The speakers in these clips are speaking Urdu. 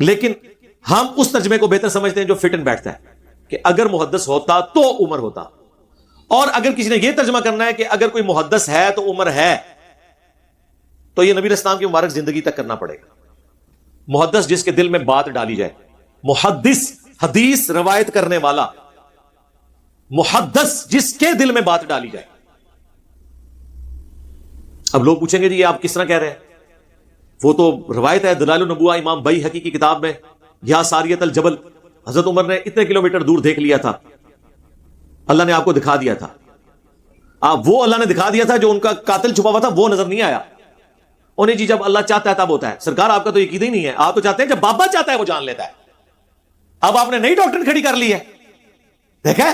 لیکن ہم اس ترجمے کو بہتر سمجھتے ہیں جو فٹ ان بیٹھتا ہے کہ اگر محدث ہوتا تو عمر ہوتا، اور اگر کسی نے یہ ترجمہ کرنا ہے کہ اگر کوئی محدث ہے تو عمر ہے، تو یہ نبی اسلام کی مبارک زندگی تک کرنا پڑے گا۔ محدث جس کے دل میں بات ڈالی جائے، محدث حدیث روایت کرنے والا، محدث جس کے دل میں بات ڈالی جائے۔ اب لوگ پوچھیں گے جی یہ آپ کس طرح کہہ رہے ہیں؟ وہ تو روایت ہے دلائل النبوہ امام بیہقی کی کتاب میں، یا ساریت الجبل، حضرت عمر نے اتنے کلومیٹر دور دیکھ لیا تھا، اللہ نے آپ کو دکھا دیا تھا، وہ اللہ نے دکھا دیا تھا جو ان کا قاتل چھپا ہوا تھا وہ نظر نہیں آیا انہیں۔ جی جب اللہ چاہتا ہے تب ہوتا ہے۔ سرکار آپ کا تو عقیدہ ہی نہیں ہے، آپ تو چاہتے ہیں جب بابا چاہتا ہے وہ جان لیتا ہے۔ اب آپ نے نئی ڈاکٹر کھڑی کر لی ہے، دیکھا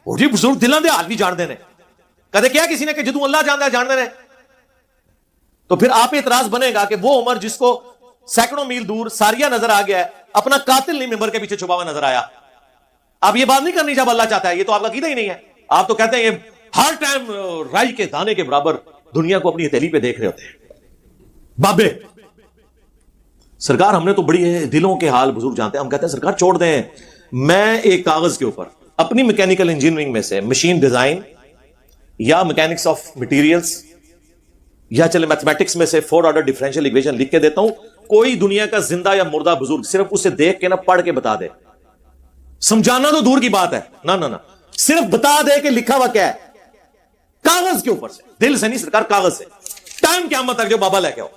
وہ جی بزرگ دلوں دے حال بھی جان دینے، کدے کیا کسی نے کہ جدوں اللہ جانتا ہے جان دینے؟ تو پھر آپ اعتراض بنے گا کہ وہ عمر جس کو سینکڑوں میل دور ساریہ نظر آ گیا ہے، اپنا قاتل نہیں ممبر کے پیچھے چھپا ہوا نظر آیا۔ اب یہ بات نہیں کرنی جب اللہ چاہتا ہے، یہ تو آپ کا عقیدہ ہی نہیں ہے۔ آپ تو کہتے ہیں یہ ہر ٹائم رائی کے دانے کے برابر دنیا کو اپنی ہتھیلی پہ دیکھ رہے ہوتے ہیں بابے۔ سرکار ہم نے تو بڑی دلوں کے حال بزرگ جانتے ہیں، ہم کہتے ہیں سرکار چھوڑ دیں، میں ایک کاغذ کے اوپر اپنی میکینیکل انجینئرنگ میں سے مشین ڈیزائن یا میکینکس آف مٹیریلز یا چلے میتھمیٹکس میں سے 4 آرڈر ڈیفرنشیل ایکویشن لکھ کے دیتا ہوں، کوئی دنیا کا زندہ یا مردہ بزرگ صرف اسے دیکھ کے نہ پڑھ کے بتا دے، سمجھانا تو دور کی بات ہے، نہ صرف بتا دے کہ لکھا ہوا کیا ہے کاغذ کے اوپر سے، دل سے نہیں سرکار، کاغذ سے، ٹائم قیامت تک جو بابا لے کے آؤ۔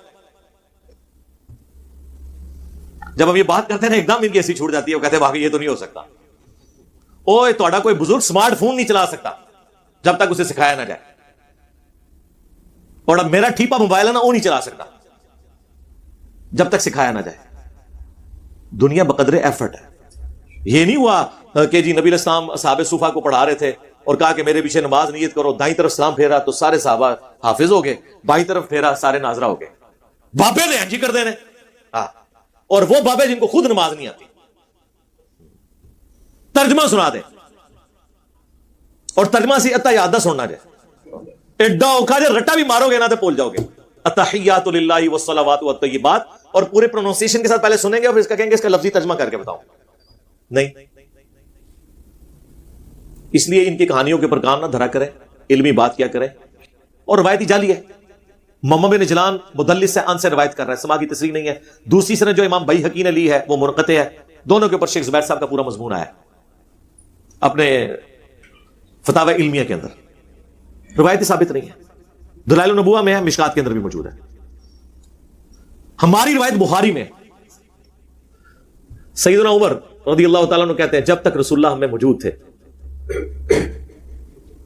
جب ہم یہ بات کرتے ہیں ایک دم ان کی ایسی چھوٹ جاتی ہے، وہ کہتے ہیں واقعی یہ تو نہیں ہو سکتا، اوے تہاڈا کوئی بزرگ سمارٹ فون نہیں چلا سکتا جب تک اسے سکھایا نہ جائے، اور اب میرا ٹھیپا موبائل ہے نا وہ نہیں چلا سکتا جب تک سکھایا نہ جائے۔ دنیا بقدر ایفرٹ ہے۔ یہ نہیں ہوا کہ جی نبی الاسلام اصحاب صفا کو پڑھا رہے تھے اور کہا کہ میرے پیچھے نماز نیت کرو، دائیں طرف سلام پھیرا تو سارے صحابہ حافظ ہو گئے، بائیں طرف پھیرا سارے ناظرہ ہو گئے۔ بابے نے انجی کر دینے، اور وہ بابے جن کو خود نماز نہیں آتی، ترجمہ سنا دیں اور ترجمہ سے اتا یادہ سننا جائے، ایڈا اوکھا جائے رٹا بھی مارو گے نا تو بھول جاؤ گے۔ التحیات للہ والصلوات والطیبات، اور پورے پروننسیشن کے ساتھ پہلے سنیں گے اور پھر اس کا کہیں گے اس کا لفظی ترجمہ کر کے بتاؤں، نہیں۔ اس لیے ان کی کہانیوں کے اوپر کان نہ دھرا کریں، علمی بات کیا کریں، اور روایتی جعلی ہے۔ محمد بن جلان مدلس سے ان سے روایت کر رہا ہے، سما کی تصریح نہیں ہے۔ دوسری سند جو امام بیہقی نے لی ہے وہ منقطع ہے، دونوں کے اوپر شیخ زبیر صاحب کا پورا مضمون آیا ہے اپنے فتاوی علمیہ کے اندر، روایتی ثابت نہیں ہے، دلائل النبوہ میں ہے، مشکات کے اندر بھی موجود ہے۔ ہماری روایت بخاری میں سیدنا عمر رضی اللہ تعالیٰ عنہ کہتے ہیں جب تک رسول اللہ ہمیں موجود تھے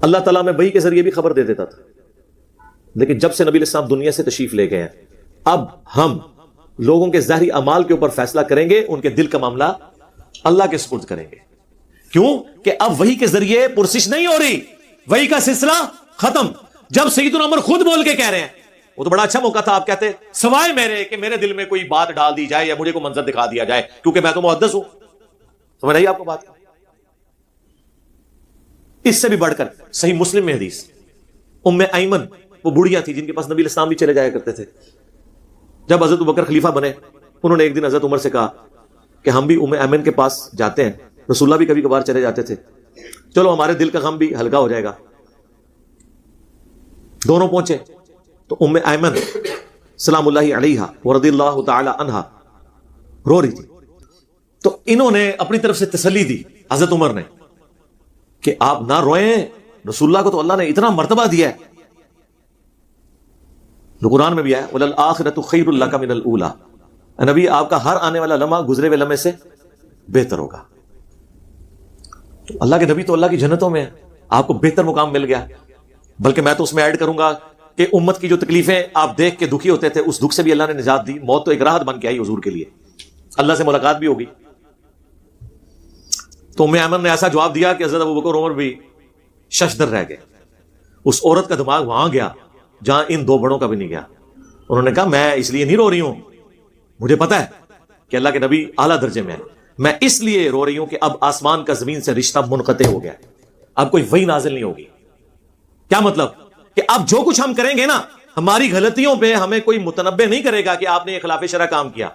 اللہ تعالیٰ میں وحی کے ذریعے بھی خبر دے دیتا تھا، لیکن جب سے نبی علیہ السلام دنیا سے تشریف لے گئے ہیں اب ہم لوگوں کے ظاہری اعمال کے اوپر فیصلہ کریں گے، ان کے دل کا معاملہ اللہ کے سپرد کریں گے۔ کیوں کہ اب وحی کے ذریعے پرسش نہیں ہو رہی، وحی کا سلسلہ ختم۔ جب سیدنا عمر خود بول کے کہہ رہے ہیں، وہ تو بڑا اچھا موقع تھا، آپ کہتے سوائے میرے کہ میرے دل میں کوئی بات ڈال دی جائے یا مجھے کوئی منظر دکھا دیا جائے، کیونکہ میں تو محدث ہوں۔ سمجھ رہی آپ کو بات؟ اس سے بھی بڑھ کر صحیح مسلم میں حدیث، ام ایمن وہ بڑھیا تھی جن کے پاس نبی الاسلام بھی چلے جایا کرتے تھے، جب حضرت ابوبکر خلیفہ بنے انہوں نے ایک دن حضرت عمر سے کہا کہ ہم بھی ام ایمن کے پاس جاتے ہیں، رسول اللہ بھی کبھی کبھار چلے جاتے تھے، چلو ہمارے دل کا غم بھی ہلکا ہو جائے گا۔ دونوں پہنچے تو ام ایمن سلام اللہ علیہا ورضی اللہ تعالی عنہا رو رہی تھی، تو انہوں نے اپنی طرف سے تسلی دی حضرت عمر نے کہ آپ نہ روئیں، رسول اللہ کو تو اللہ نے اتنا مرتبہ دیا ہے، جو قرآن میں بھی آیا وَلَلْآخِرَةُ خَيْرٌ لَكَ مِنَ الْأُولَىٰ، نبی آپ کا ہر آنے والا لمحہ گزرے ہوئے لمحے سے بہتر ہوگا۔ تو اللہ کے نبی تو اللہ کی جنتوں میں ہے، آپ کو بہتر مقام مل گیا، بلکہ میں تو اس میں ایڈ کروں گا کہ امت کی جو تکلیفیں آپ دیکھ کے دکھی ہوتے تھے اس دکھ سے بھی اللہ نے نجات دی، موت تو ایک راحت بن کے آئی حضور کے لیے، اللہ سے ملاقات بھی ہوگی۔ تو ام ایمن نے ایسا جواب دیا کہ حضرت ابوبکر عمر بھی ششدر رہ گئے، اس عورت کا دماغ وہاں گیا جہاں ان دو بڑوں کا بھی نہیں گیا۔ انہوں نے کہا میں اس لیے نہیں رو رہی ہوں، مجھے پتا ہے کہ اللہ کے نبی اعلیٰ درجے میں ہے، میں اس لیے رو رہی ہوں کہ اب آسمان کا زمین سے رشتہ منقطع ہو گیا، اب کوئی وحی نازل نہیں ہوگی۔ کیا مطلب؟ کہ اب جو کچھ ہم کریں گے نا، ہماری غلطیوں پہ ہمیں کوئی متنبہ نہیں کرے گا کہ آپ نے یہ خلاف شرع کام کیا،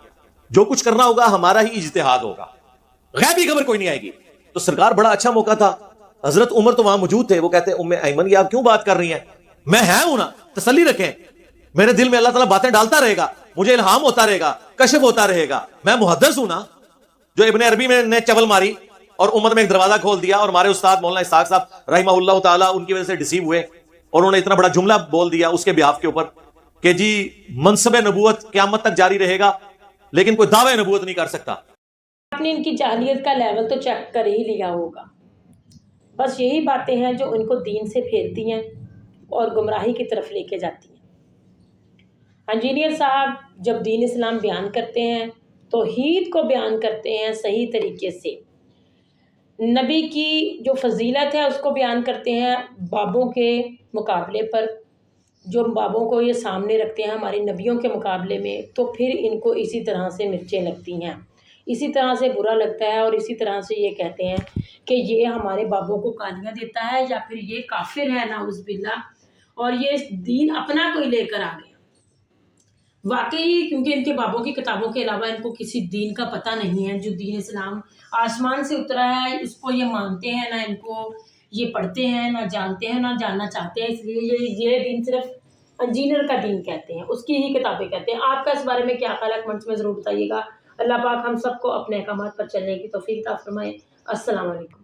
جو کچھ کرنا ہوگا ہمارا ہی اجتہاد ہوگا, غیبی خبر کوئی نہیں آئے گی. تو سرکار بڑا اچھا موقع تھا, حضرت عمر تو وہاں موجود تھے, وہ کہتے ہیں ام ایمن یہ آپ کیوں بات کر رہی ہیں, میں ہوں نا, تسلی رکھیں, میرے دل میں اللہ تعالیٰ باتیں ڈالتا رہے گا, مجھے الہام ہوتا رہے گا, کشف ہوتا رہے گا, میں محدث ہوں نا. جو ابن عربی میں نے چبل ماری اور امت میں ایک دروازہ کھول دیا, اور ہمارے استاد مولانا اسحاق صاحب رحمہ اللہ تعالیٰ ان کی وجہ سے ڈسیو ہوئے, اور انہوں نے اتنا بڑا جملہ بول دیا اس کے بیاف کے اوپر کہ جی منصب نبوت قیامت تک جاری رہے گا لیکن کوئی دعوی نبوت نہیں کر سکتا. آپ نے ان کی جاہلیت کا لیول تو چیک کر ہی لیا ہوگا. بس یہی باتیں ہیں جو ان کو دین سے پھیرتی ہیں اور گمراہی کی طرف لے کے جاتی ہیں. انجینئر صاحب جب دین اسلام بیان کرتے ہیں توحید کو بیان کرتے ہیں صحیح طریقے سے, نبی کی جو فضیلت ہے اس کو بیان کرتے ہیں بابوں کے مقابلے پر, جو بابوں کو یہ سامنے رکھتے ہیں ہمارے نبیوں کے مقابلے میں, تو پھر ان کو اسی طرح سے مرچیں لگتی ہیں, اسی طرح سے برا لگتا ہے, اور اسی طرح سے یہ کہتے ہیں کہ یہ ہمارے بابوں کو گالیاں دیتا ہے یا پھر یہ کافر ہے نعوذ باللہ, اور یہ دین اپنا کوئی لے کر آ گیا. واقعی کیونکہ ان کے بابوں کی کتابوں کے علاوہ ان کو کسی دین کا پتہ نہیں ہے. جو دین اسلام آسمان سے اترا ہے اس کو یہ مانتے ہیں نہ, ان کو یہ پڑھتے ہیں نہ جانتے ہیں نہ جاننا چاہتے ہیں. اس لیے یہ دین صرف انجینئر کا دین کہتے ہیں, اس کی ہی کتابیں کہتے ہیں. آپ کا اس بارے میں کیا خیال ہے کمنٹس میں ضرور بتائیے گا. اللہ پاک ہم سب کو اپنے احکامات پر چلنے کی توفیق عطا فرمائے. السلام علیکم.